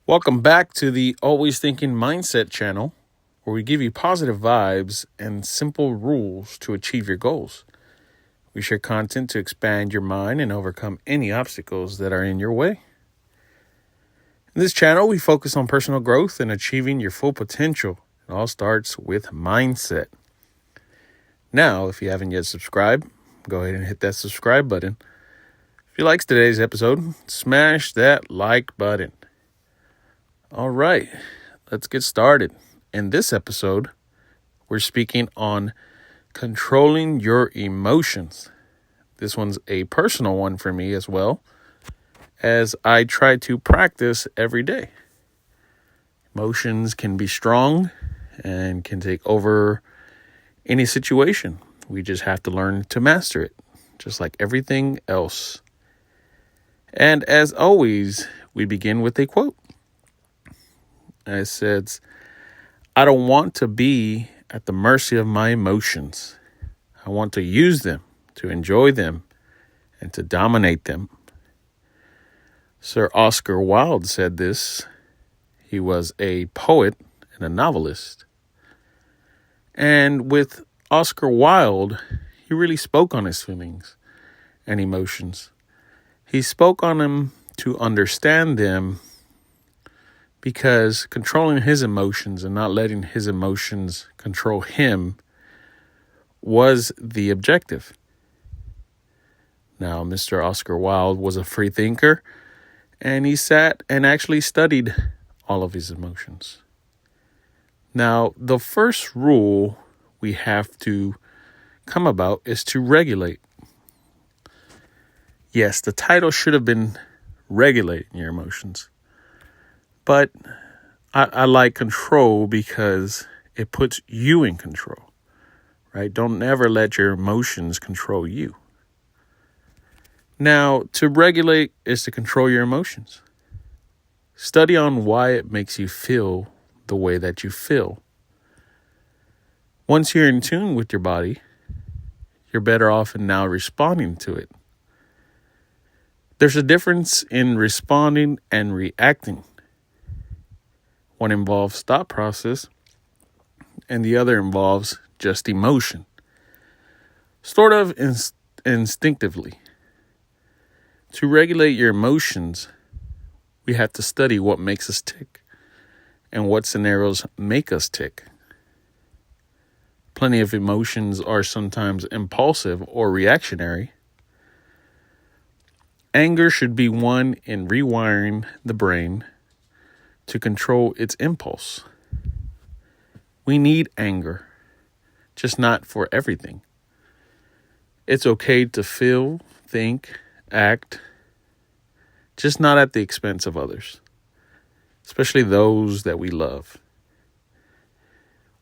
Welcome back to the Always Thinking Mindset channel, where we give you positive vibes and simple rules to achieve your goals. We share content to expand your mind and overcome any obstacles that are in your way. In this channel, we focus on personal growth and achieving your full potential. It all starts with mindset. Now, if you haven't yet subscribed, go ahead and hit that subscribe button. If you like today's episode, smash that like button. All right, let's get started. In this episode, we're speaking on controlling your emotions. This one's a personal one for me as well, as I try to practice every day. Emotions can be strong and can take over any situation. We just have to learn to master it, just like everything else. And as always, we begin with a quote. It says, "I don't want to be at the mercy of my emotions. I want to use them, to enjoy them, and to dominate them." Sir Oscar Wilde said this. He was a poet and a novelist. And with Oscar Wilde, he really spoke on his feelings and emotions. He spoke on them to understand them, because controlling his emotions and not letting his emotions control him was the objective. Now, Mr. Oscar Wilde was a free thinker, and he sat and actually studied all of his emotions. Now, the first rule we have to come about is to regulate. Yes, the title should have been Regulating Your Emotions. But I like control because it puts you in control, right? Don't ever let your emotions control you. Now, to regulate is to control your emotions. Study on why it makes you feel the way that you feel. Once you're in tune with your body, you're better off in now responding to it. There's a difference in responding and reacting. One involves thought process, and the other involves just emotion, sort of instinctively. To regulate your emotions, we have to study what makes us tick and what scenarios make us tick. Plenty of emotions are sometimes impulsive or reactionary. Anger should be one in rewiring the brain to control its impulse. We need anger, just not for everything. It's okay to feel, think, act, just not at the expense of others, especially those that we love.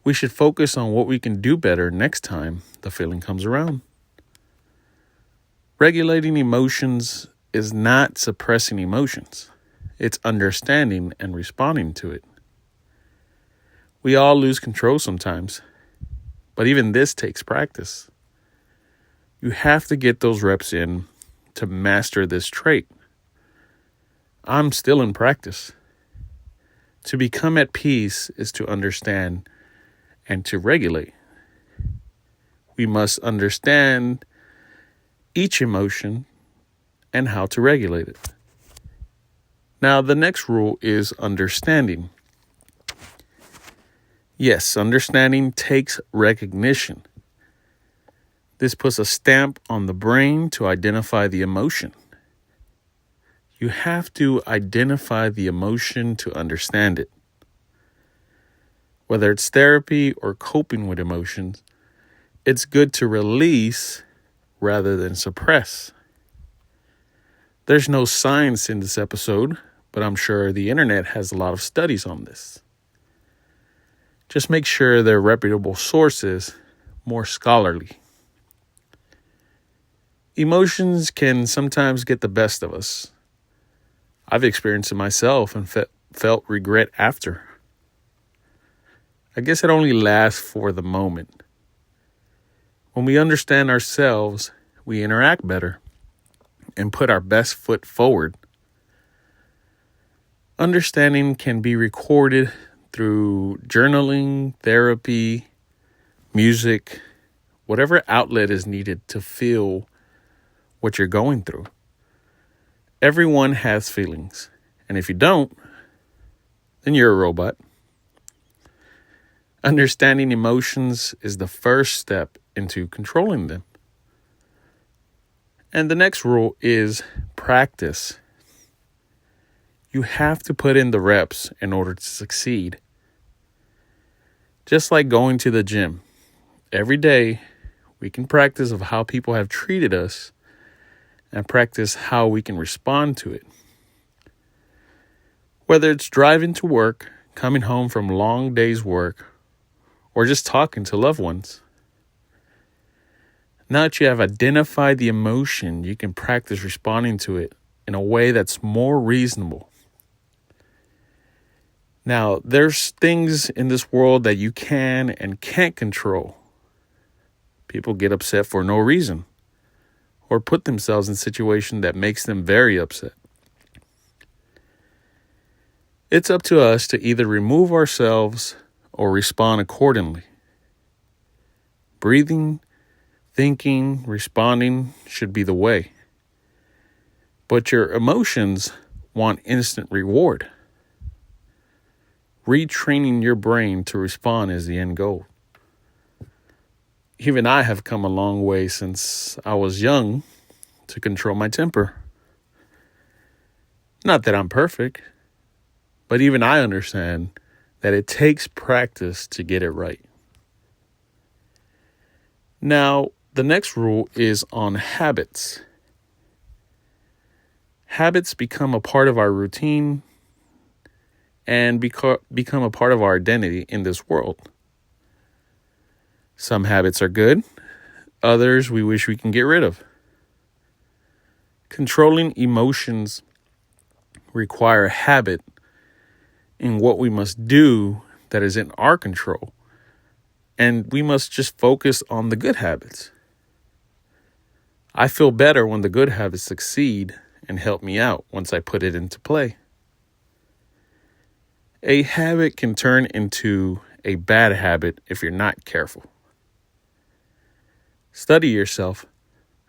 We should focus on what we can do better next time the feeling comes around. Regulating emotions is not suppressing emotions. It's understanding and responding to it. We all lose control sometimes, but even this takes practice. You have to get those reps in to master this trait. I'm still in practice. To become at peace is to understand and to regulate. We must understand each emotion and how to regulate it. Now, the next rule is understanding. Yes, understanding takes recognition. This puts a stamp on the brain to identify the emotion. You have to identify the emotion to understand it. Whether it's therapy or coping with emotions, it's good to release rather than suppress. There's no science in this episode, but I'm sure the internet has a lot of studies on this. Just make sure they're reputable sources, more scholarly. Emotions can sometimes get the best of us. I've experienced it myself and felt regret after. I guess it only lasts for the moment. When we understand ourselves, we interact better and put our best foot forward. Understanding can be recorded through journaling, therapy, music, whatever outlet is needed to feel what you're going through. Everyone has feelings, and if you don't, then you're a robot. Understanding emotions is the first step into controlling them. And the next rule is practice. You have to put in the reps in order to succeed. Just like going to the gym. Every day, we can practice of how people have treated us and practice how we can respond to it. Whether it's driving to work, coming home from a long day's work, or just talking to loved ones. Now that you have identified the emotion, you can practice responding to it in a way that's more reasonable. Now, there's things in this world that you can and can't control. People get upset for no reason or put themselves in a situation that makes them very upset. It's up to us to either remove ourselves or respond accordingly. Breathing, thinking, responding should be the way. But your emotions want instant reward. Retraining your brain to respond is the end goal. Even I have come a long way since I was young to control my temper. Not that I'm perfect, but even I understand that it takes practice to get it right. Now, the next rule is on habits. Habits become a part of our routine and become a part of our identity in this world. Some habits are good, others we wish we can get rid of. Controlling emotions require habit in what we must do that is in our control. And we must just focus on the good habits. I feel better when the good habits succeed and help me out once I put it into play. A habit can turn into a bad habit if you're not careful. Study yourself.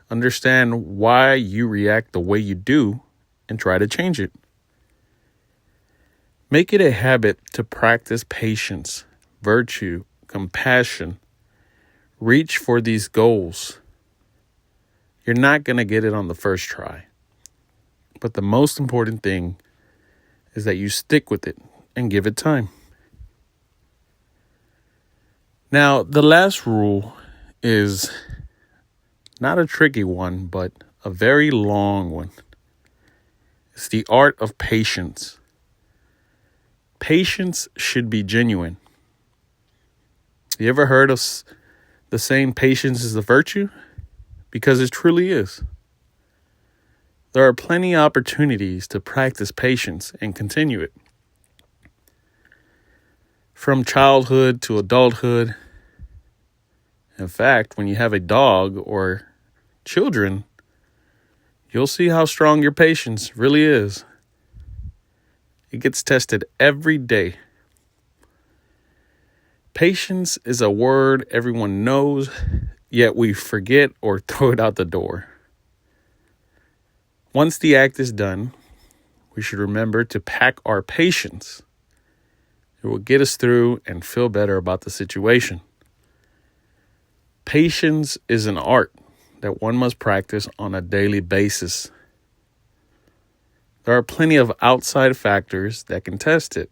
Understand why you react the way you do and try to change it. Make it a habit to practice patience, virtue, compassion. Reach for these goals. You're not going to get it on the first try. But the most important thing is that you stick with it and give it time. Now, the last rule is not a tricky one, but a very long one. It's the art of patience. Patience should be genuine. You ever heard of the saying, patience is a virtue? Because it truly is. There are plenty of opportunities to practice patience and continue it. From childhood to adulthood. In fact, when you have a dog or children, you'll see how strong your patience really is. It gets tested every day. Patience is a word everyone knows, yet we forget or throw it out the door. Once the act is done, we should remember to pack our patience. It will get us through and feel better about the situation. Patience is an art that one must practice on a daily basis. There are plenty of outside factors that can test it.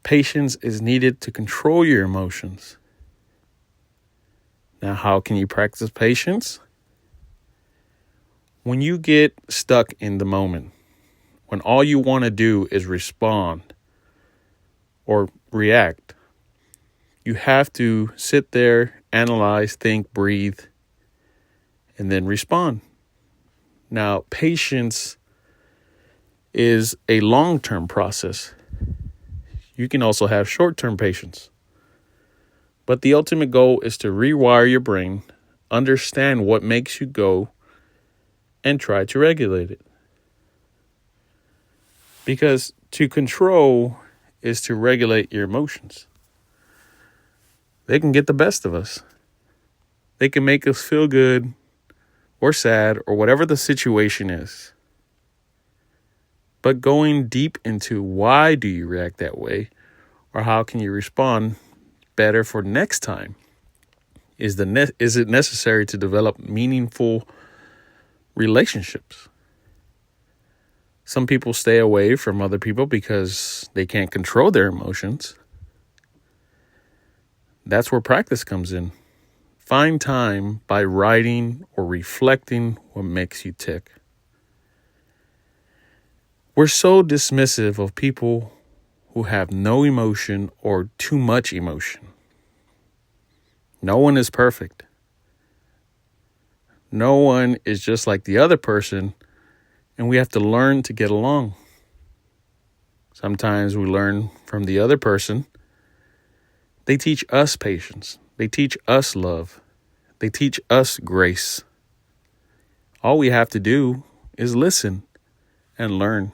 Patience is needed to control your emotions. Now, how can you practice patience? When you get stuck in the moment, when all you want to do is respond or react, you have to sit there, analyze, think, breathe, and then respond. Now, patience is a long-term process. You can also have short-term patience. But the ultimate goal is to rewire your brain, understand what makes you go, and try to regulate it. Because to control is to regulate your emotions. They can get the best of us. They can make us feel good or sad or whatever the situation is. But going deep into why do you react that way, or how can you respond better for next time? Is it necessary to develop meaningful relationships? Some people stay away from other people because they can't control their emotions. That's where practice comes in. Find time by writing or reflecting what makes you tick. We're so dismissive of people who have no emotion or too much emotion. No one is perfect. No one is just like the other person, and we have to learn to get along. Sometimes we learn from the other person. They teach us patience. They teach us love. They teach us grace. All we have to do is listen and learn.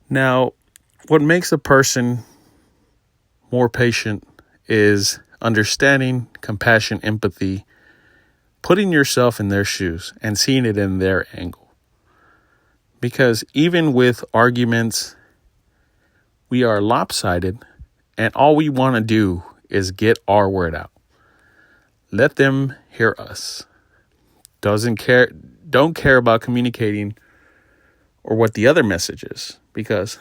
Now, what makes a person more patient is understanding, compassion, empathy, putting yourself in their shoes and seeing it in their angle. Because even with arguments, we are lopsided, and all we want to do is get our word out. Let them hear us. Don't care about communicating or what the other message is, because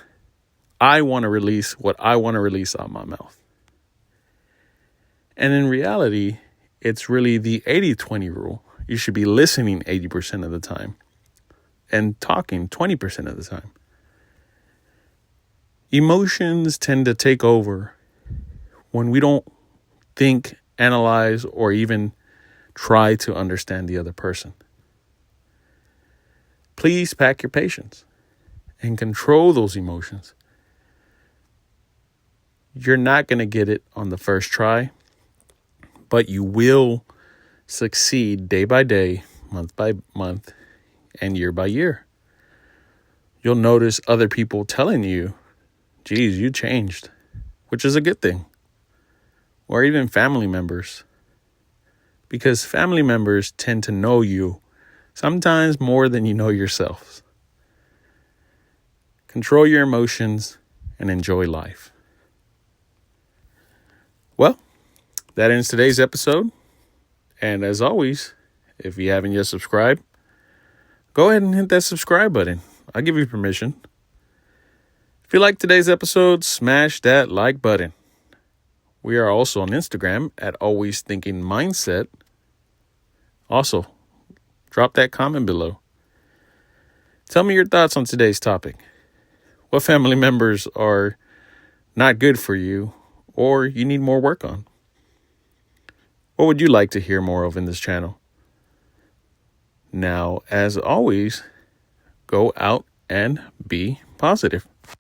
I want to release what I want to release out my mouth. And in reality, it's really the 80-20 rule. You should be listening 80% of the time and talking 20% of the time. Emotions tend to take over when we don't think, analyze, or even try to understand the other person. Please pack your patience and control those emotions. You're not going to get it on the first try, but you will succeed day by day, month by month, and year by year. You'll notice other people telling you, geez, you changed, which is a good thing. Or even family members. Because family members tend to know you sometimes more than you know yourselves. Control your emotions and enjoy life. Well, that ends today's episode. And as always, if you haven't yet subscribed, go ahead and hit that subscribe button. I'll give you permission. If you like today's episode, smash that like button. We are also on Instagram at Always Thinking Mindset. Also, drop that comment below. Tell me your thoughts on today's topic. What family members are not good for you or you need more work on? What would you like to hear more of in this channel? Now, as always, go out and be positive.